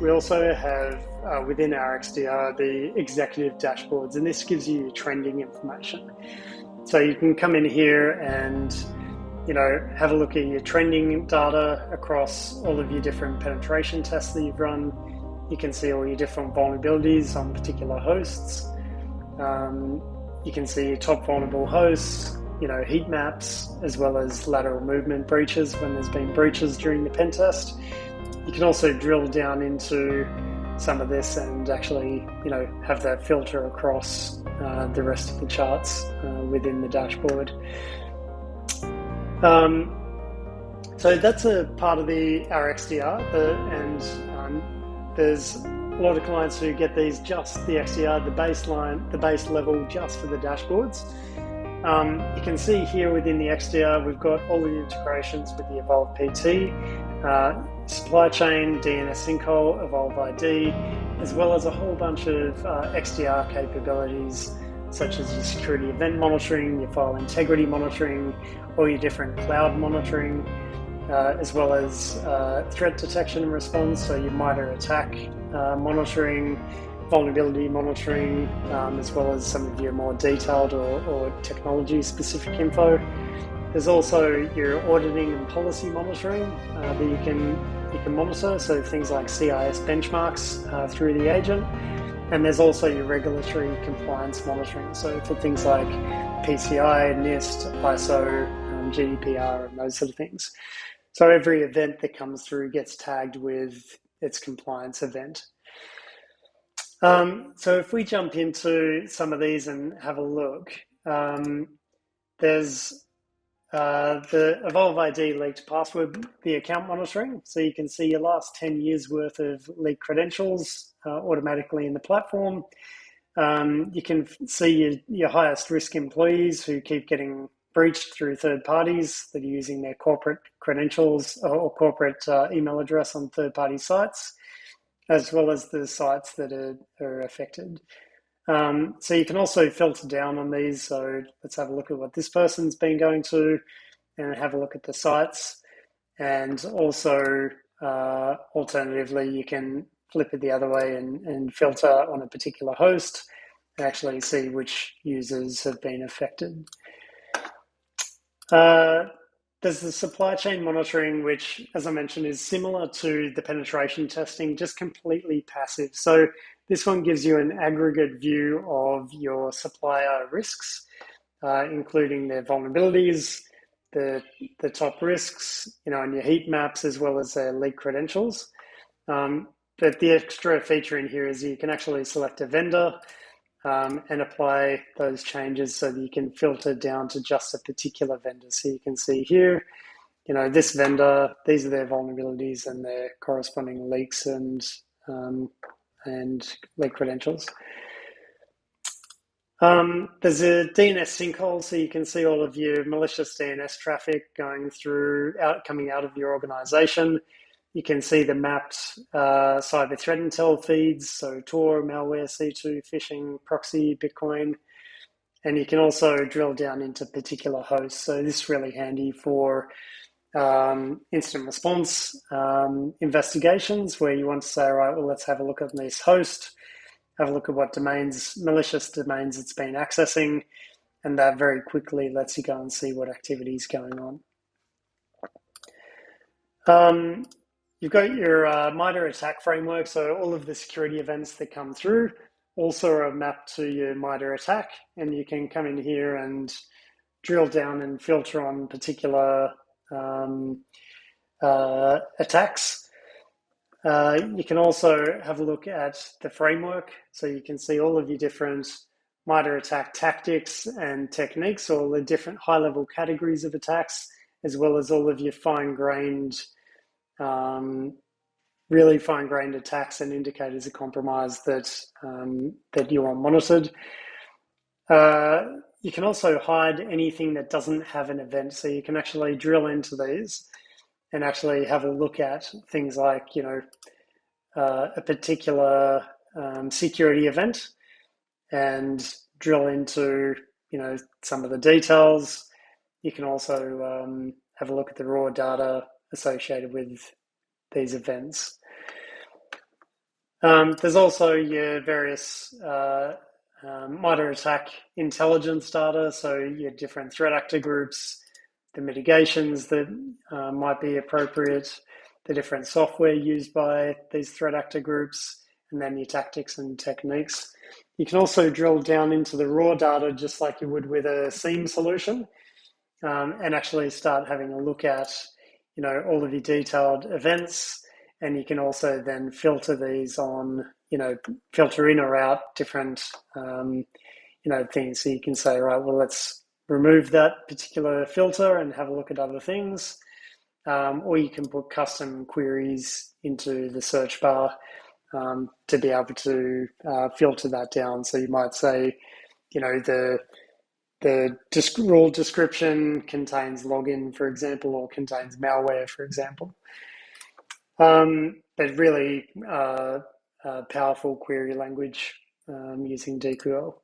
we also have within our XDR the executive dashboards, and this gives you trending information. So you can come in here and have a look at your trending data across all of your different penetration tests that you've run. You can see all your different vulnerabilities on particular hosts. You can see your top vulnerable hosts, heat maps, as well as lateral movement breaches when there's been breaches during the pen test. You can also drill down into some of this and actually, have that filter across the rest of the charts within the dashboard. So that's a part of our XDR, and there's a lot of clients who get these just the XDR, the base level just for the dashboards. You can see here within the XDR, we've got all the integrations with the Evolve PT, supply chain, DNS sinkhole, Evolve ID, as well as a whole bunch of XDR capabilities, such as your security event monitoring, your file integrity monitoring, all your different cloud monitoring, as well as threat detection and response, so your MITRE attack monitoring, vulnerability monitoring, as well as some of your more detailed or technology-specific info. There's also your auditing and policy monitoring that you can monitor, so things like CIS benchmarks through the agent. And there's also your regulatory compliance monitoring, so for things like PCI, NIST, ISO, GDPR, and those sort of things. So every event that comes through gets tagged with its compliance event. So if we jump into some of these and have a look, there's the Evolve ID leaked password, the account monitoring. So you can see your last 10 years worth of leaked credentials automatically in the platform. You can see your highest risk employees who keep getting breached through third parties that are using their corporate credentials or corporate email address on third-party sites, as well as the sites that are affected. So you can also filter down on these. So let's have a look at what this person's been going to and have a look at the sites. And also, alternatively, you can flip it the other way and filter on a particular host and actually see which users have been affected. There's the supply chain monitoring, which, as I mentioned, is similar to the penetration testing, just completely passive. So this one gives you an aggregate view of your supplier risks, including their vulnerabilities, the top risks, and your heat maps, as well as their leaked credentials. But the extra feature in here is you can actually select a vendor and apply those changes so that you can filter down to just a particular vendor. So you can see here, this vendor, these are their vulnerabilities and their corresponding leaks and leak credentials. There's a DNS sinkhole, so you can see all of your malicious DNS traffic coming out of your organization. You can see the mapped cyber threat intel feeds, so Tor, malware, C2, phishing, proxy, Bitcoin. And you can also drill down into particular hosts. So this is really handy for incident response investigations, where you want to say, all right, well, let's have a look at this host, have a look at what malicious domains it's been accessing, and that very quickly lets you go and see what activity is going on. You've got your MITRE attack framework, so all of the security events that come through also are mapped to your MITRE attack, and you can come in here and drill down and filter on particular attacks. You can also have a look at the framework, so you can see all of your different MITRE attack tactics and techniques, all the different high-level categories of attacks, as well as all of your fine-grained really fine-grained attacks and indicators of compromise that you want monitored. You can also hide anything that doesn't have an event, so you can actually drill into these and actually have a look at things like, a particular security event and drill into, some of the details. You can also have a look at the raw data associated with these events. There's also your various MITRE ATT&CK intelligence data, so your different threat actor groups, the mitigations that might be appropriate, the different software used by these threat actor groups, and then your tactics and techniques. You can also drill down into the raw data just like you would with a SIEM solution, and actually start having a look at, all of your detailed events. And you can also then filter these on, filter in or out different, things. So you can say, right, well, let's remove that particular filter and have a look at other things. Or you can put custom queries into the search bar to be able to filter that down. So you might say, the rule description contains login, for example, or contains malware, for example. But really powerful query language using DQL.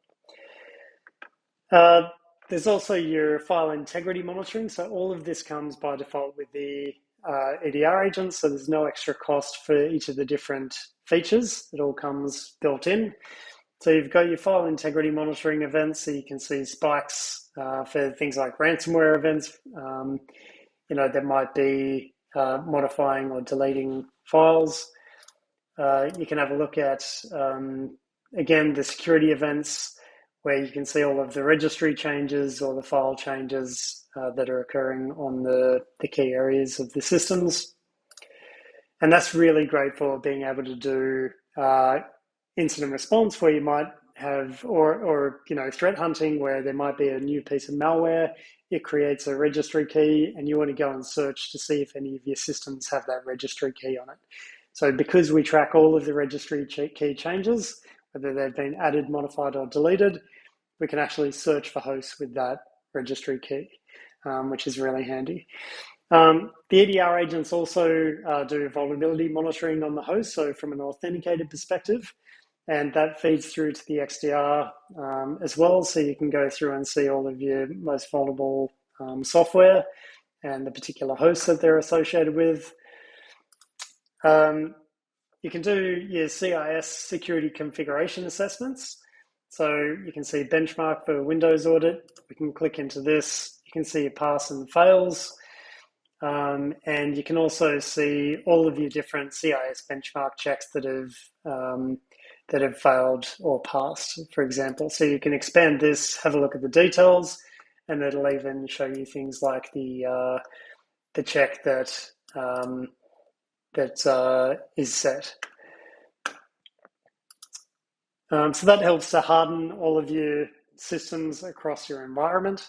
There's also your file integrity monitoring. So all of this comes by default with the EDR agents. So there's no extra cost for each of the different features. It all comes built in. So you've got your file integrity monitoring events, so you can see spikes for things like ransomware events, that might be modifying or deleting files. You can have a look at, again, the security events where you can see all of the registry changes or the file changes that are occurring on the key areas of the systems. And that's really great for being able to do incident response where you might have, or threat hunting where there might be a new piece of malware. It creates a registry key and you want to go and search to see if any of your systems have that registry key on it. So because we track all of the registry key changes, whether they've been added, modified, or deleted, we can actually search for hosts with that registry key, which is really handy. The EDR agents also do vulnerability monitoring on the host, so from an authenticated perspective, and that feeds through to the XDR as well, so you can go through and see all of your most vulnerable software and the particular hosts that they're associated with. You can do your CIS security configuration assessments. So you can see benchmark for Windows audit. We can click into this. You can see your pass and fails. And you can also see all of your different CIS benchmark checks that have failed or passed, for example. So you can expand this, have a look at the details, and it'll even show you things like the check that is set. So that helps to harden all of your systems across your environment.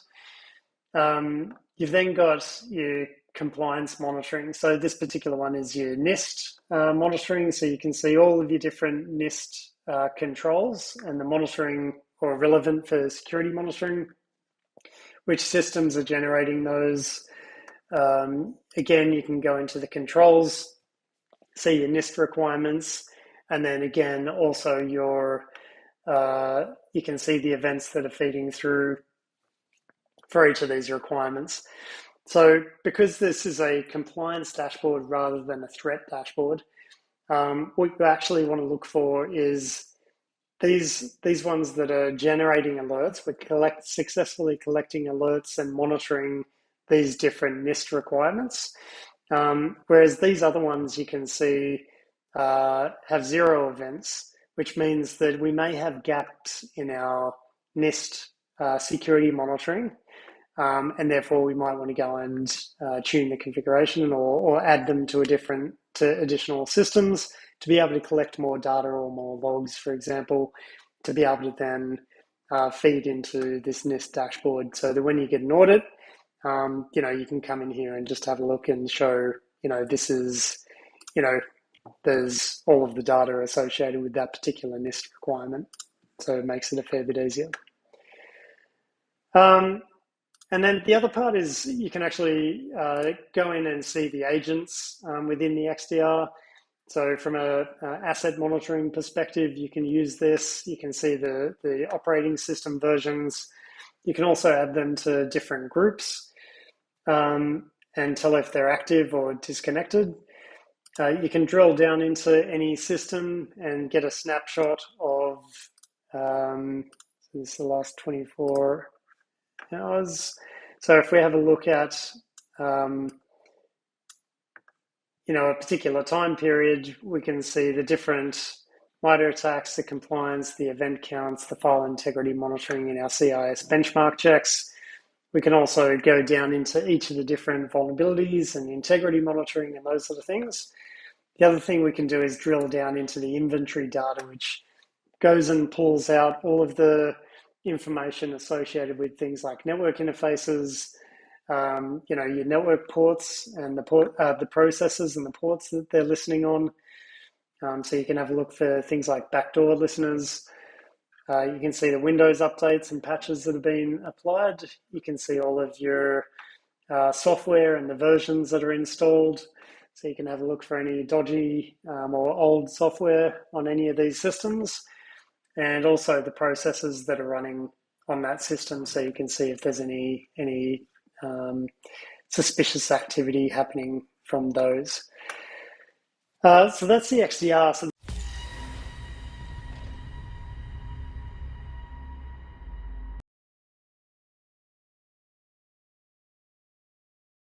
You've then got your compliance monitoring. So this particular one is your NIST monitoring. So you can see all of your different NIST controls and the monitoring or relevant for security monitoring, which systems are generating those. Again, you can go into the controls, see your NIST requirements, and then again, also you can see the events that are feeding through for each of these requirements. So because this is a compliance dashboard rather than a threat dashboard, what you actually want to look for is these ones that are generating alerts. We're successfully collecting alerts and monitoring these different NIST requirements. Whereas these other ones you can see have 0 events, which means that we may have gaps in our NIST security monitoring. And therefore we might want to go and tune the configuration or add them to additional systems to be able to collect more data or more logs, for example, to be able to then feed into this NIST dashboard so that when you get an audit, you can come in here and just have a look and show, this is, there's all of the data associated with that particular NIST requirement. So it makes it a fair bit easier. And then the other part is you can actually go in and see the agents within the XDR. So from an asset monitoring perspective, you can use this. You can see the operating system versions. You can also add them to different groups and tell if they're active or disconnected. You can drill down into any system and get a snapshot of, this is the last 24 hours. So if we have a look at, a particular time period, we can see the different MITRE attacks, the compliance, the event counts, the file integrity monitoring, and our CIS benchmark checks. We can also go down into each of the different vulnerabilities and integrity monitoring and those sort of things. The other thing we can do is drill down into the inventory data, which goes and pulls out all of the information associated with things like network interfaces, your network ports and the processes and the ports that they're listening on. So you can have a look for things like backdoor listeners. You can see the Windows updates and patches that have been applied. You can see all of your software and the versions that are installed. So you can have a look for any dodgy or old software on any of these systems, and also the processes that are running on that system. So you can see if there's any suspicious activity happening from those. So that's the XDR. So